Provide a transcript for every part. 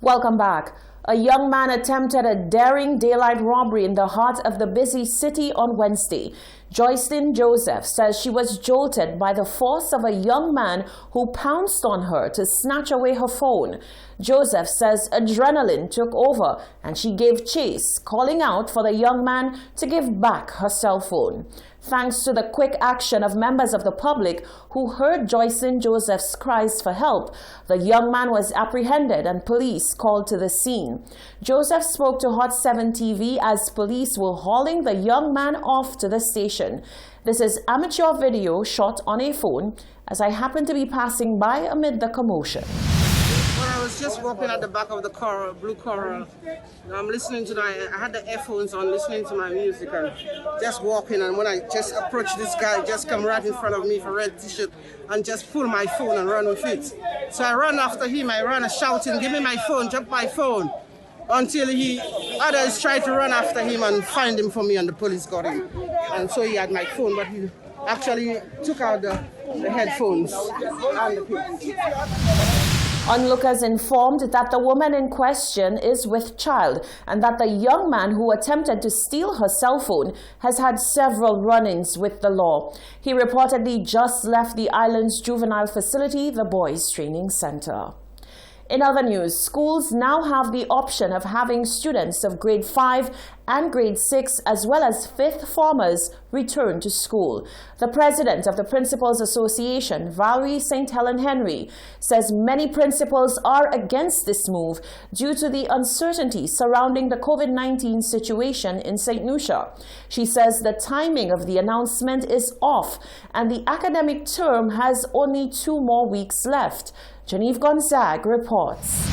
Welcome back. A young man attempted a daring daylight robbery in the heart of the busy city on Wednesday. Joycelyn Joseph says she was jolted by the force of a young man who pounced on her to snatch away her phone. Joseph says adrenaline took over and she gave chase, calling out for the young man to give back her cell phone. Thanks to the quick action of members of the public who heard Joycelyn Joseph's cries for help, the young man was apprehended and police called to the scene. Joseph spoke to Hot 7 TV as police were hauling the young man off to the station. This is amateur video shot on a phone as I happened to be passing by amid the commotion. Well, I was just walking at the back of the Coral, Blue Coral. I'm listening to I had the earphones on, listening to my music and just walking. And when I just approached this guy, just come right in front of me for a red t-shirt and just pull my phone and run with it. So I ran after him. I ran shouting, "Give me my phone, drop my phone," until others tried to run after him and find him for me, and the police got him. And so he had my phone, but he actually took out the headphones and the pin. Onlookers informed that the woman in question is with child and that the young man who attempted to steal her cell phone has had several run-ins with the law. He reportedly just left the island's juvenile facility, the Boys Training Center. In other news, schools now have the option of having students of grade 5 and grade 6 as well as 5th formers return to school. The president of the Principals Association, Valerie St. Helen Henry, says many principals are against this move due to the uncertainty surrounding the COVID-19 situation in St. Lucia. She says the timing of the announcement is off and the academic term has only 2 more weeks left. Genevieve Gonzague reports.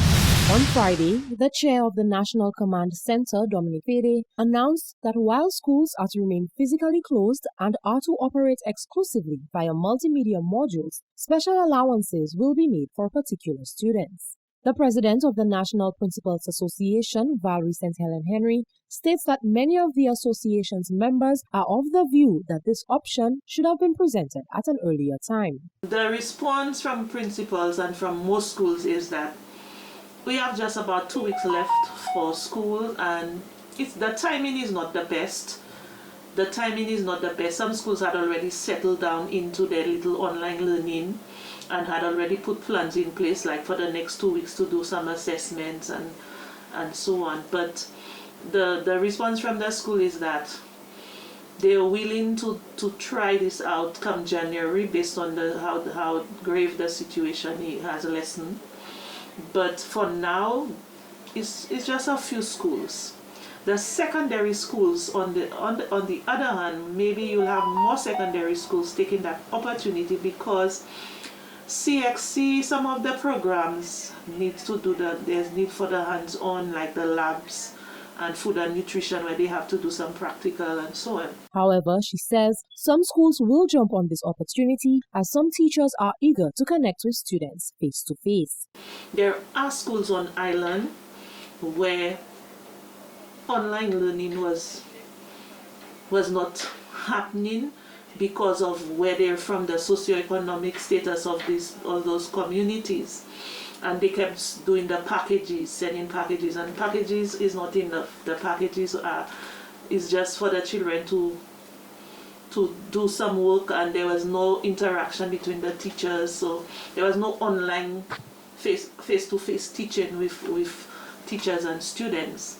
On Friday, the chair of the National Command Center, Dominic Fede, announced that while schools are to remain physically closed and are to operate exclusively via multimedia modules, special allowances will be made for particular students. The president of the National Principals Association, Valerie St. Helen Henry, states that many of the association's members are of the view that this option should have been presented at an earlier time. The response from principals and from most schools is that we have just about 2 weeks left for school and the timing is not the best. The timing is not the best. Some schools had already settled down into their little online learning and had already put plans in place, like for the next 2 weeks to do some assessments and so on. But the response from the school is that they are willing to try this out come January based on how grave the situation has lessened. But for now, it's just a few schools. The secondary schools, on the other hand, maybe you'll have more secondary schools taking that opportunity because CXC, some of the programs need to do there's need for the hands-on, like the labs and food and nutrition, where they have to do some practical and so on. However, she says some schools will jump on this opportunity as some teachers are eager to connect with students face-to-face. There are schools on island where online learning was not happening because of where they're from, the socioeconomic status of those communities. And they kept doing the packages, sending packages, and packages is not enough. The packages is just for the children to do some work, and there was no interaction between the teachers, so there was no online face-to-face teaching with teachers and students.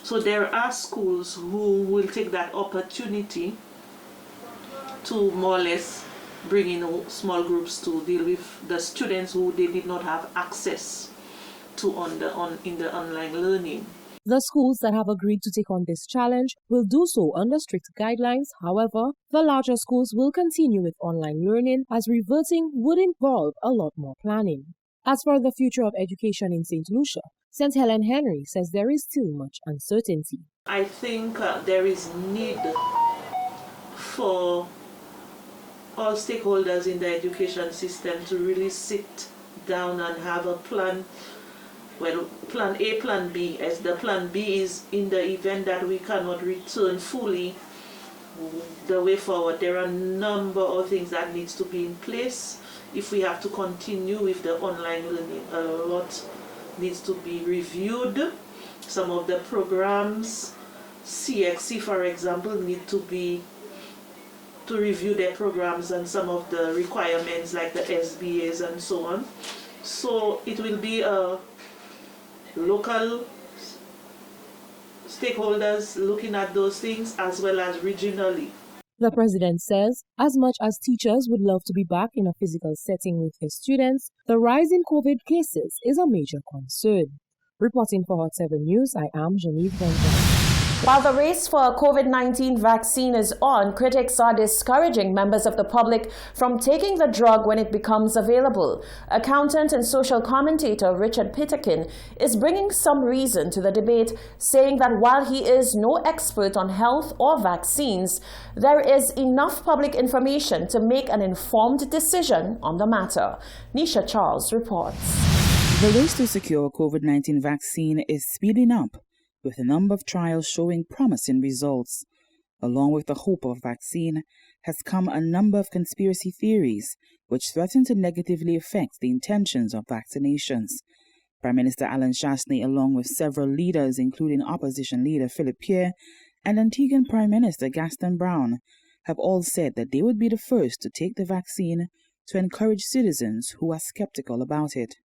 So there are schools who will take that opportunity to more or less bring in small groups to deal with the students who they did not have access to in the online learning. The schools that have agreed to take on this challenge will do so under strict guidelines. However, the larger schools will continue with online learning as reverting would involve a lot more planning. As for the future of education in St. Lucia, St. Helen Henry says there is still much uncertainty. I think there is need for all stakeholders in the education system to really sit down and have a plan. Well, plan A, plan B. As the plan B is in the event that we cannot return fully, the way forward, there are a number of things that needs to be in place. If we have to continue with the online learning, a lot needs to be reviewed. Some of the programs, CXC for example, need to review their programs and some of the requirements like the SBAs and so on. So it will be a local stakeholders looking at those things as well as regionally. The president says, as much as teachers would love to be back in a physical setting with their students, the rise in COVID cases is a major concern. Reporting for Hot 7 News, I am Genevieve Benjamin. While the race for a COVID-19 vaccine is on, critics are discouraging members of the public from taking the drug when it becomes available. Accountant and social commentator Richard Peterkin is bringing some reason to the debate, saying that while he is no expert on health or vaccines, there is enough public information to make an informed decision on the matter. Nisha Charles reports. The race to secure a COVID-19 vaccine is speeding up, with a number of trials showing promising results. Along with the hope of a vaccine has come a number of conspiracy theories which threaten to negatively affect the intentions of vaccinations. Prime Minister Alan Shastney, along with several leaders, including opposition leader Philip Pierre and Antiguan Prime Minister Gaston Brown, have all said that they would be the first to take the vaccine to encourage citizens who are skeptical about it.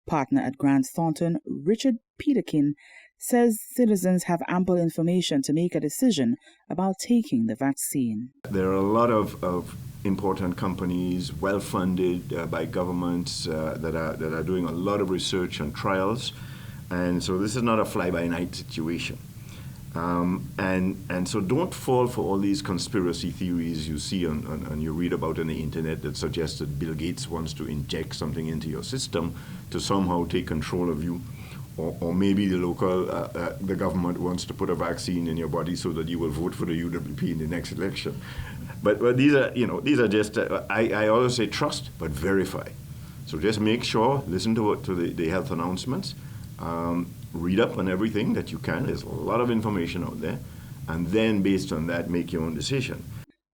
Partner at Grant Thornton, Richard Peterkin, says citizens have ample information to make a decision about taking the vaccine. There are a lot of important companies, well funded by governments, that are doing a lot of research and trials, and so this is not a fly-by-night situation. And so don't fall for all these conspiracy theories you see and you read about on the internet that suggest that Bill Gates wants to inject something into your system to somehow take control of you. Or maybe the government wants to put a vaccine in your body so that you will vote for the UWP in the next election. But these are just, I always say trust, but verify. So just make sure, listen to the health announcements, read up on everything that you can. There's a lot of information out there. And then based on that, make your own decision.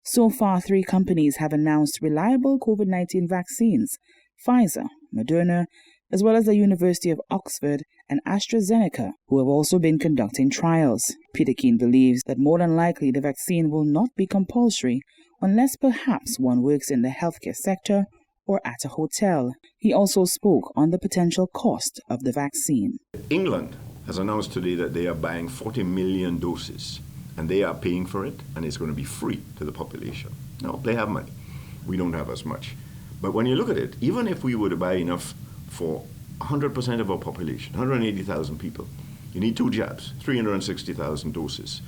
So far, 3 companies have announced reliable COVID-19 vaccines: Pfizer, Moderna, as well as the University of Oxford and AstraZeneca, who have also been conducting trials. Peterkin believes that more than likely the vaccine will not be compulsory unless perhaps one works in the healthcare sector or at a hotel. He also spoke on the potential cost of the vaccine. England has announced today that they are buying 40 million doses, and they are paying for it, and it's going to be free to the population. Now, they have money. We don't have as much. But when you look at it, even if we were to buy enough for 100% of our population, 180,000 people, you need 2 jabs, 360,000 doses.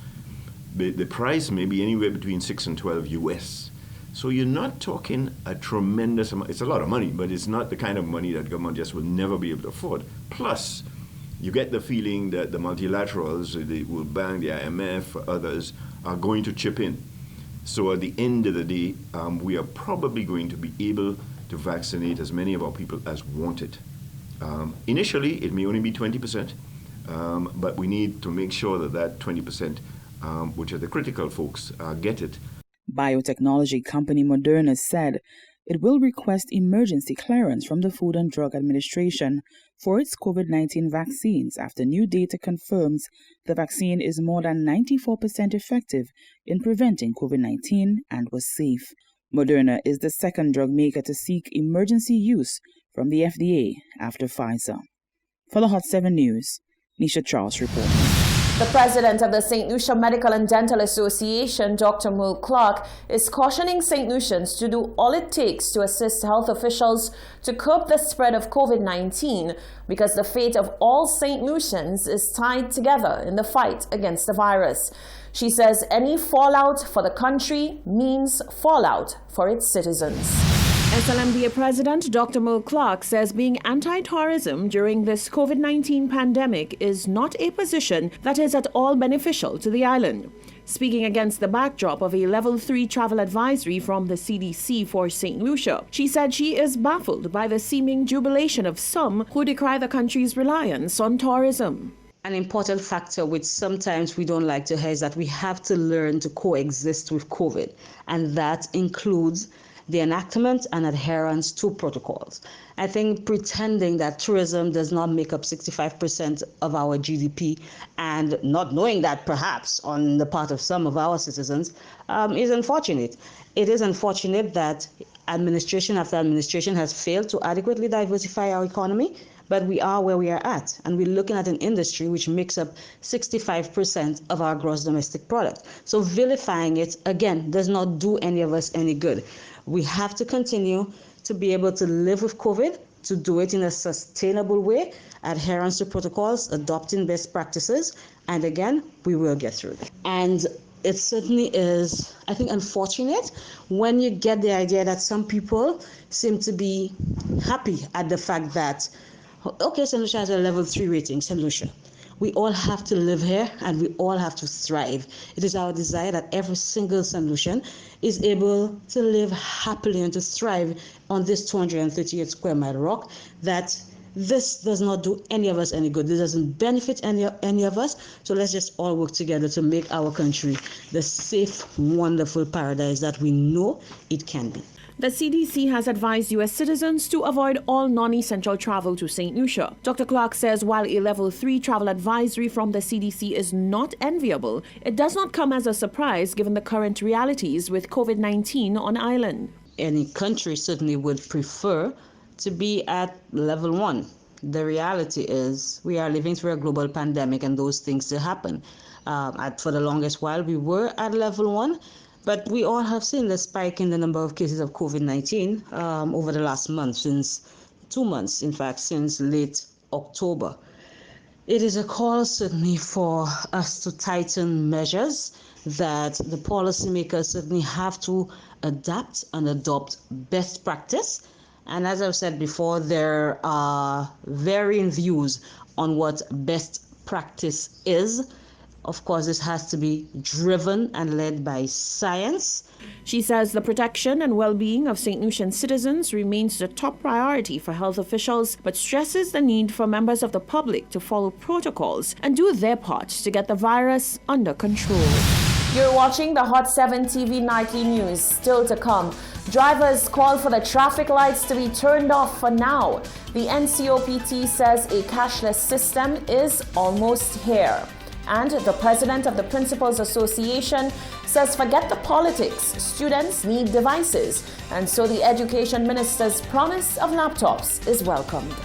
The price may be anywhere between 6 and 12 US. So you're not talking a tremendous amount. It's a lot of money, but it's not the kind of money that government just will never be able to afford. Plus, you get the feeling that the multilaterals, the World Bank, the IMF, others, are going to chip in. So at the end of the day, we are probably going to be able to vaccinate as many of our people as want it. Initially, it may only be 20%, but we need to make sure that 20%, which are the critical folks, get it. Biotechnology company Moderna said it will request emergency clearance from the Food and Drug Administration for its COVID-19 vaccines after new data confirms the vaccine is more than 94% effective in preventing COVID-19 and was safe. Moderna is the second drug maker to seek emergency use from the FDA after Pfizer. For the Hot 7 News, Nisha Charles reporting. The president of the St. Lucia Medical and Dental Association, Dr. Merle Clark, is cautioning St. Lucians to do all it takes to assist health officials to curb the spread of COVID-19 because the fate of all St. Lucians is tied together in the fight against the virus. She says any fallout for the country means fallout for its citizens. SLMDA President Dr. Merle Clark says being anti-tourism during this COVID-19 pandemic is not a position that is at all beneficial to the island. Speaking against the backdrop of a Level 3 travel advisory from the CDC for St. Lucia, she said she is baffled by the seeming jubilation of some who decry the country's reliance on tourism. An important factor which sometimes we don't like to hear is that we have to learn to coexist with COVID, and that includes the enactment and adherence to protocols. I think pretending that tourism does not make up 65% of our GDP and not knowing that perhaps on the part of some of our citizens is unfortunate. It is unfortunate that administration after administration has failed to adequately diversify our economy, but we are where we are at, and we're looking at an industry which makes up 65% of our gross domestic product. So vilifying it, again, does not do any of us any good. We have to continue to be able to live with COVID, to do it in a sustainable way, adherence to protocols, adopting best practices, and again, we will get through it. And it certainly is, I think, unfortunate when you get the idea that some people seem to be happy at the fact that, okay, St. Lucia has a level 3 rating, St. Lucia. We all have to live here and we all have to thrive. It is our desire that every single St. Lucian is able to live happily and to thrive on this 238 square mile rock, that this does not do any of us any good. This doesn't benefit any of us. So let's just all work together to make our country the safe, wonderful paradise that we know it can be. The CDC has advised U.S. citizens to avoid all non-essential travel to St. Lucia. Dr. Clark says while a level 3 travel advisory from the CDC is not enviable, it does not come as a surprise given the current realities with COVID-19 on island. Any country certainly would prefer to be at level 1. The reality is we are living through a global pandemic and those things still happen. For the longest while, we were at level 1. But we all have seen the spike in the number of cases of COVID-19 over the last month, since 2 months, in fact, since late October. It is a call certainly for us to tighten measures, that the policymakers certainly have to adapt and adopt best practice. And as I've said before, there are varying views on what best practice is. Of course, this has to be driven and led by science. She says the protection and well-being of St. Lucian citizens remains the top priority for health officials, but stresses the need for members of the public to follow protocols and do their part to get the virus under control. You're watching the Hot 7 TV Nightly News. Still to come, drivers call for the traffic lights to be turned off for now. The NCOPT says a cashless system is almost here. And the president of the Principals Association says forget the politics, students need devices. And so the education minister's promise of laptops is welcomed.